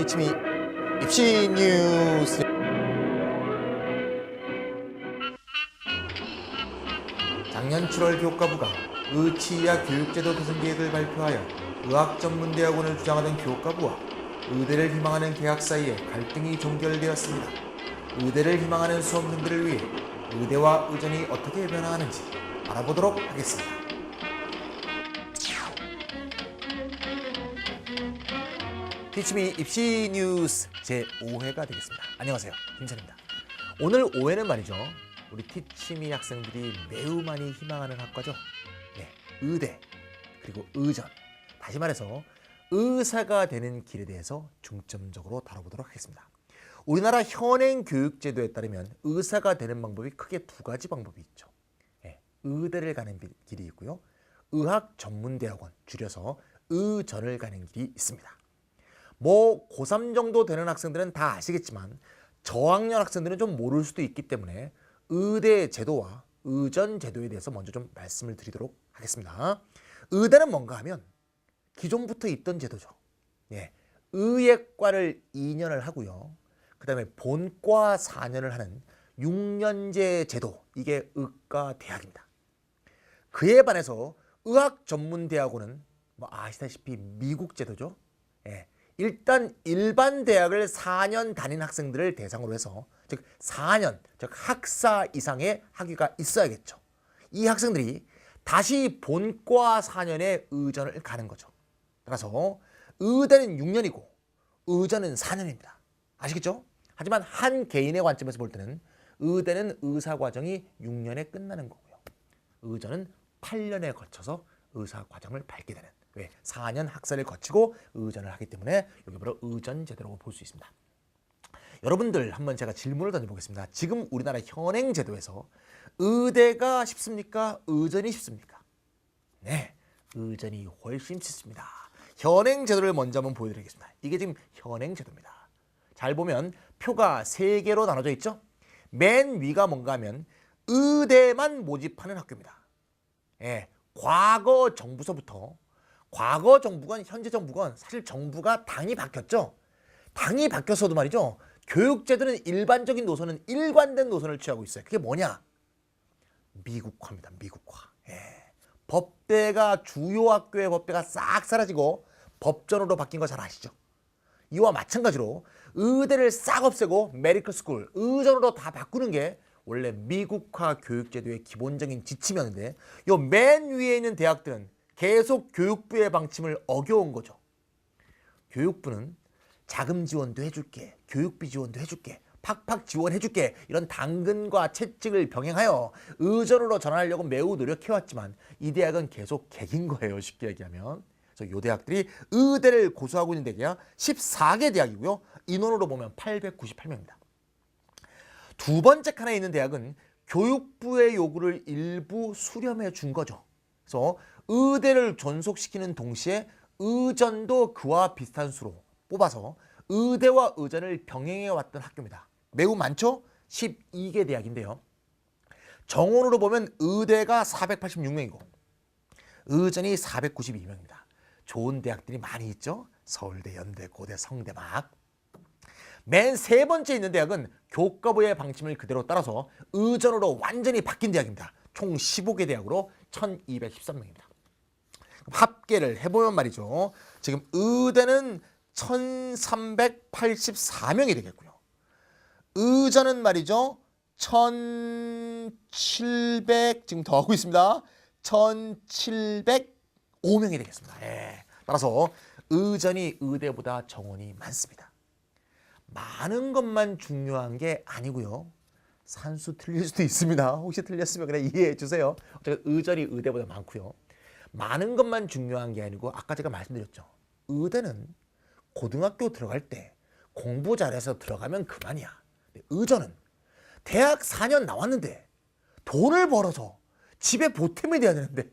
이치미 입시 뉴스. 작년 7월 교육과부가 의치이하 교육제도 개선 계획을 발표하여 의학전문대학원을 주장하던 교육과부와 의대를 희망하는 대학 사이에 갈등이 종결되었습니다. 의대를 희망하는 수험생들을 위해 의대와 의전이 어떻게 변화하는지 알아보도록 하겠습니다. 이치미 입시 뉴스 제5회가 되겠습니다. 안녕하세요, 김찬입니다. 오늘 5회는 말이죠, 우리 티치미 학생들이 매우 많이 희망하는 학과죠. 네, 의대 그리고 의전, 다시 말해서 의사가 되는 길에 대해서 중점적으로 다뤄보도록 하겠습니다. 우리나라 현행 교육제도에 따르면 의사가 되는 방법이 크게 두 가지 방법이 있죠. 네, 의대를 가는 길이 있고요, 의학전문대학원, 줄여서 의전을 가는 길이 있습니다. 뭐 고3 정도 되는 학생들은 다 아시겠지만 저학년 학생들은 좀 모를 수도 있기 때문에 의대 제도와 의전 제도에 대해서 먼저 좀 말씀을 드리도록 하겠습니다. 의대는 뭔가 하면 기존부터 있던 제도죠. 예, 의예과를 2년을 하고요, 그 다음에 본과 4년을 하는 6년제 제도, 이게 의과대학입니다. 그에 반해서 의학전문대학원은 뭐 아시다시피 미국 제도죠. 예, 일단 일반 대학을 4년 다닌 학생들을 대상으로 해서, 즉 4년, 즉 학사 이상의 학위가 있어야겠죠. 이 학생들이 다시 본과 4년의 의전을 가는 거죠. 따라서 의대는 6년이고 의전은 4년입니다. 아시겠죠? 하지만 한 개인의 관점에서 볼 때는 의대는 의사 과정이 6년에 끝나는 거고요, 의전은 8년에 거쳐서 의사 과정을 밟게 되는, 왜? 4년 학사를 거치고 의전을 하기 때문에 여기 바로 의전 제도라고 볼 수 있습니다. 여러분들, 한번 제가 질문을 던져보겠습니다. 지금 우리나라 현행 제도에서 의대가 쉽습니까? 의전이 쉽습니까? 네, 의전이 훨씬 쉽습니다. 현행 제도를 먼저 한번 보여드리겠습니다. 이게 지금 현행 제도입니다. 잘 보면 표가 3개로 나눠져 있죠? 맨 위가 뭔가 하면 의대만 모집하는 학교입니다. 예, 과거 정부서부터, 과거 정부건 현재 정부건 사실 정부가 당이 바뀌었죠. 당이 바뀌었어도 말이죠, 교육제도는 일반적인 노선은 일관된 노선을 취하고 있어요. 그게 뭐냐? 미국화입니다. 미국화. 예. 법대가, 주요 학교의 법대가 싹 사라지고 법전으로 바뀐 거 잘 아시죠? 이와 마찬가지로 의대를 싹 없애고 메디컬 스쿨, 의전으로 다 바꾸는 게 원래 미국화 교육제도의 기본적인 지침이었는데, 요 맨 위에 있는 대학들은 계속 교육부의 방침을 어겨온 거죠. 교육부는 자금 지원도 해줄게, 교육비 지원도 해줄게, 팍팍 지원해줄게, 이런 당근과 채찍을 병행하여 의전으로 전환하려고 매우 노력해왔지만 이 대학은 계속 개긴 거예요, 쉽게 얘기하면. 그래서 이 대학들이 의대를 고수하고 있는 대학이 14개 대학이고요, 인원으로 보면 898명입니다. 두 번째 칸에 있는 대학은 교육부의 요구를 일부 수렴해 준 거죠. 그래서 의대를 존속시키는 동시에 의전도 그와 비슷한 수로 뽑아서 의대와 의전을 병행해 왔던 학교입니다. 매우 많죠? 12개 대학인데요, 정원으로 보면 의대가 486명이고 의전이 492명입니다. 좋은 대학들이 많이 있죠? 서울대, 연대, 고대, 성대 막. 맨 세 번째 있는 대학은 교과부의 방침을 그대로 따라서 의전으로 완전히 바뀐 대학입니다. 총 15개 대학으로 1213명입니다. 합계를 해보면 말이죠, 지금 의대는 1384명이 되겠고요, 의전은 말이죠 1700, 지금 더하고 있습니다, 1705명이 되겠습니다. 예. 따라서 의전이 의대보다 정원이 많습니다. 많은 것만 중요한 게 아니고요, 산수 틀릴 수도 있습니다. 혹시 틀렸으면 그냥 이해해 주세요. 의전이 의대보다 많고요, 많은 것만 중요한 게 아니고, 아까 제가 말씀드렸죠, 의대는 고등학교 들어갈 때 공부 잘해서 들어가면 그만이야. 의전은 대학 4년 나왔는데 돈을 벌어서 집에 보탬이 돼야 되는데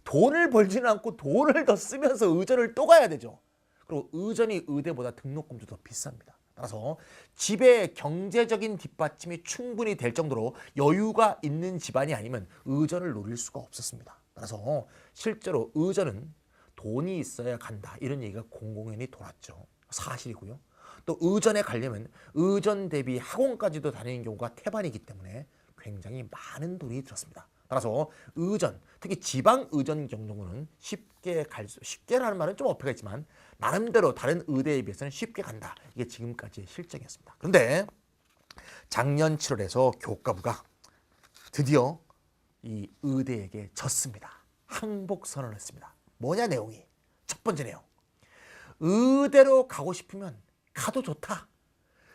돈을 벌지는 않고 돈을 더 쓰면서 의전을 또 가야 되죠. 그리고 의전이 의대보다 등록금도 더 비쌉니다. 따라서 집에 경제적인 뒷받침이 충분히 될 정도로 여유가 있는 집안이 아니면 의전을 노릴 수가 없었습니다. 따라서 실제로 의전은 돈이 있어야 간다, 이런 얘기가 공공연히 돌았죠. 사실이고요. 또 의전에 가려면 의전 대비 학원까지도 다니는 경우가 태반이기 때문에 굉장히 많은 돈이 들었습니다. 따라서 의전, 특히 지방 의전 경우는 쉽게라는 말은 좀 어폐가 있지만 나름대로 다른 의대에 비해서는 쉽게 간다. 이게 지금까지의 실정이었습니다. 그런데 작년 7월에서 교과부가 드디어 이 의대에게 졌습니다. 항복 선언을 했습니다. 뭐냐 내용이? 첫 번째 내용. 의대로 가고 싶으면 가도 좋다.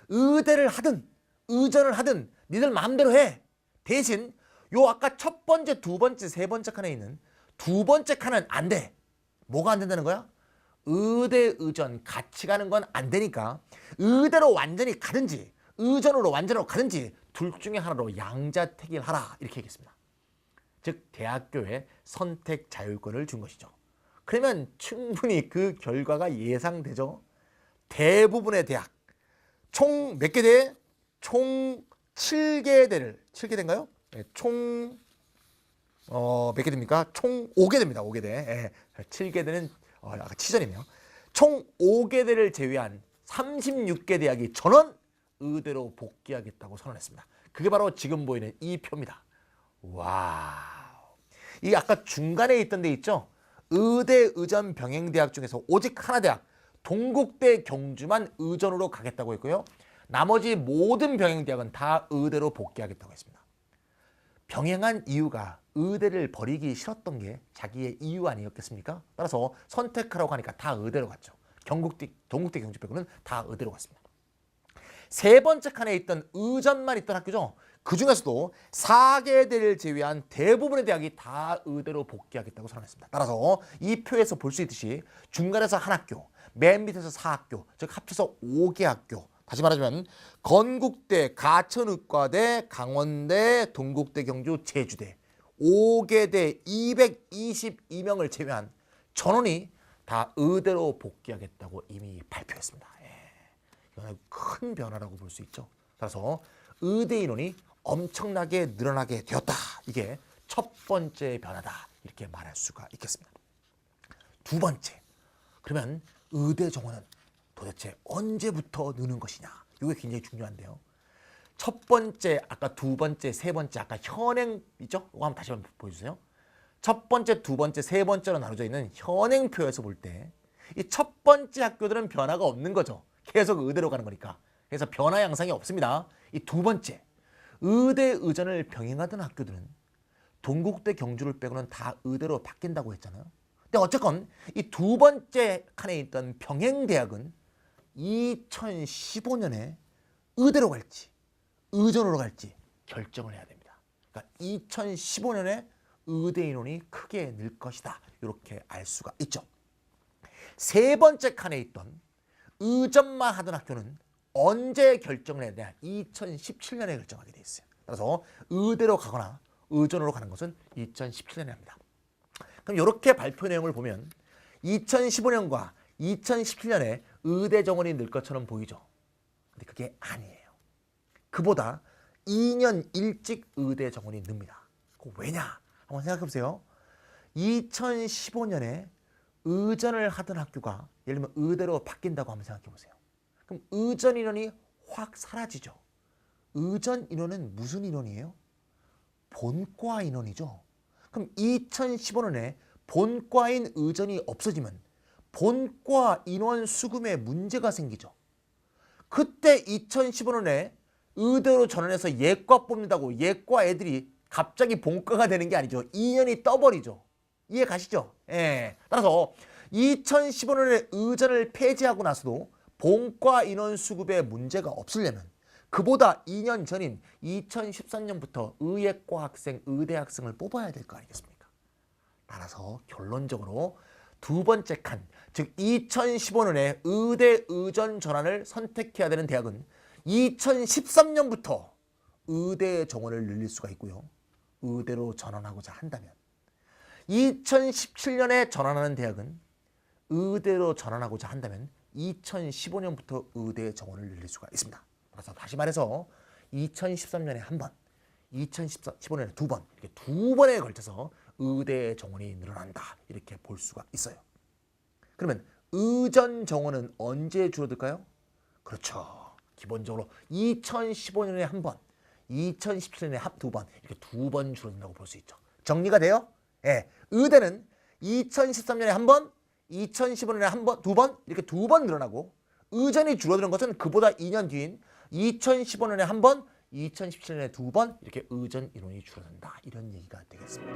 의대를 하든 의전을 하든 니들 마음대로 해. 대신 요 아까 첫 번째, 두 번째, 세 번째 칸에 있는 두 번째 칸은 안 돼. 뭐가 안 된다는 거야? 의대, 의전 같이 가는 건 안 되니까 의대로 완전히 가든지 의전으로 완전으로 가든지 둘 중에 하나로 양자택일하라 이렇게 얘기했습니다. 즉 대학교에 선택 자율권을 준 것이죠. 그러면 충분히 그 결과가 예상되죠. 대부분의 대학 총 몇 개 대? 총 7개 대를 7개 대인가요? 네, 총 몇 개 됩니까? 총 5개 됩니다. 5개 대. 7개 대는 아까 치전이네요. 총 5개 대를 제외한 36개 대학이 전원 의대로 복귀하겠다고 선언했습니다. 그게 바로 지금 보이는 이 표입니다. 와우. 이 아까 중간에 있던 데 있죠? 의대, 의전, 병행대학 중에서 오직 하나 대학 동국대, 경주만 의전으로 가겠다고 했고요. 나머지 모든 병행대학은 다 의대로 복귀하겠다고 했습니다. 병행한 이유가 의대를 버리기 싫었던 게 자기의 이유 아니었겠습니까? 따라서 선택하라고 하니까 다 의대로 갔죠. 동국대, 경주 빼고는 다 의대로 갔습니다. 세 번째 칸에 있던 의전만 있던 학교죠. 그 중에서도 4개대를 제외한 대부분의 대학이 다 의대로 복귀하겠다고 선언했습니다. 따라서 이 표에서 볼 수 있듯이 중간에서 한 학교, 맨 밑에서 4학교, 즉 합쳐서 5개 학교. 다시 말하자면 건국대, 가천의과대, 강원대, 동국대, 경주, 제주대 5개대 222명을 제외한 전원이 다 의대로 복귀하겠다고 이미 발표했습니다. 이거는 큰 변화라고 볼 수 있죠. 따라서 의대 인원이 엄청나게 늘어나게 되었다. 이게 첫 번째 변화다. 이렇게 말할 수가 있겠습니다. 두 번째, 그러면 의대 정원은 도대체 언제부터 느는 것이냐? 이게 굉장히 중요한데요. 첫 번째, 아까 두 번째, 세 번째, 아까 현행이죠? 이거 한번 다시 한번 보여주세요. 첫 번째, 두 번째, 세 번째로 나눠져 있는 현행표에서 볼 때 이 첫 번째 학교들은 변화가 없는 거죠. 계속 의대로 가는 거니까. 그래서 변화 양상이 없습니다. 이 두 번째, 의대, 의전을 병행하던 학교들은 동국대, 경주를 빼고는 다 의대로 바뀐다고 했잖아요. 근데 어쨌건 이 두 번째 칸에 있던 병행대학은 2015년에 의대로 갈지 의전으로 갈지 결정을 해야 됩니다. 그러니까 2015년에 의대 인원이 크게 늘 것이다. 이렇게 알 수가 있죠. 세 번째 칸에 있던 의전만 하던 학교는 언제 결정을 해야 되냐? 2017년에 결정하게 돼 있어요. 따라서 의대로 가거나 의전으로 가는 것은 2017년에 합니다. 그럼 이렇게 발표 내용을 보면 2015년과 2017년에 의대 정원이 늘 것처럼 보이죠. 근데 그게 아니에요. 그보다 2년 일찍 의대 정원이 늡니다. 왜냐? 한번 생각해 보세요. 2015년에 의전을 하던 학교가 예를 들면 의대로 바뀐다고 한번 생각해 보세요. 그럼 의전 인원이 확 사라지죠. 의전 인원은 무슨 인원이에요? 본과 인원이죠. 그럼 2015년에 본과인 의전이 없어지면 본과 인원 수급에 문제가 생기죠. 그때 2015년에 의대로 전환해서 예과 뽑는다고 예과 애들이 갑자기 본과가 되는 게 아니죠. 2년이 떠버리죠. 이해 가시죠? 예. 따라서 2015년에 의전을 폐지하고 나서도 본과 인원 수급에 문제가 없으려면 그보다 2년 전인 2013년부터 의예과 학생, 의대 학생을 뽑아야 될 거 아니겠습니까? 따라서 결론적으로 두 번째 칸, 즉 2015년에 의대 의전 전환을 선택해야 되는 대학은 2013년부터 의대 정원을 늘릴 수가 있고요. 의대로 전환하고자 한다면 2017년에 전환하는 대학은 의대로 전환하고자 한다면 2015년부터 의대 정원을 늘릴 수가 있습니다. 그래서 다시 말해서 2013년에 한 번, 2015년에 두 번, 이렇게 두 번에 걸쳐서 의대 정원이 늘어난다. 이렇게 볼 수가 있어요. 그러면 의전 정원은 언제 줄어들까요? 그렇죠. 기본적으로 2015년에 한 번, 2017년에 두 번, 이렇게 두 번 줄어든다고 볼 수 있죠. 정리가 돼요? 예. 의대는 2013년에 한 번, 2015년에 한 번, 두 번, 이렇게 두 번 늘어나고, 의전이 줄어드는 것은 그보다 2년 뒤인 2015년에 한 번, 2017년에 두 번, 이렇게 의전 인원이 줄어든다. 이런 얘기가 되겠습니다.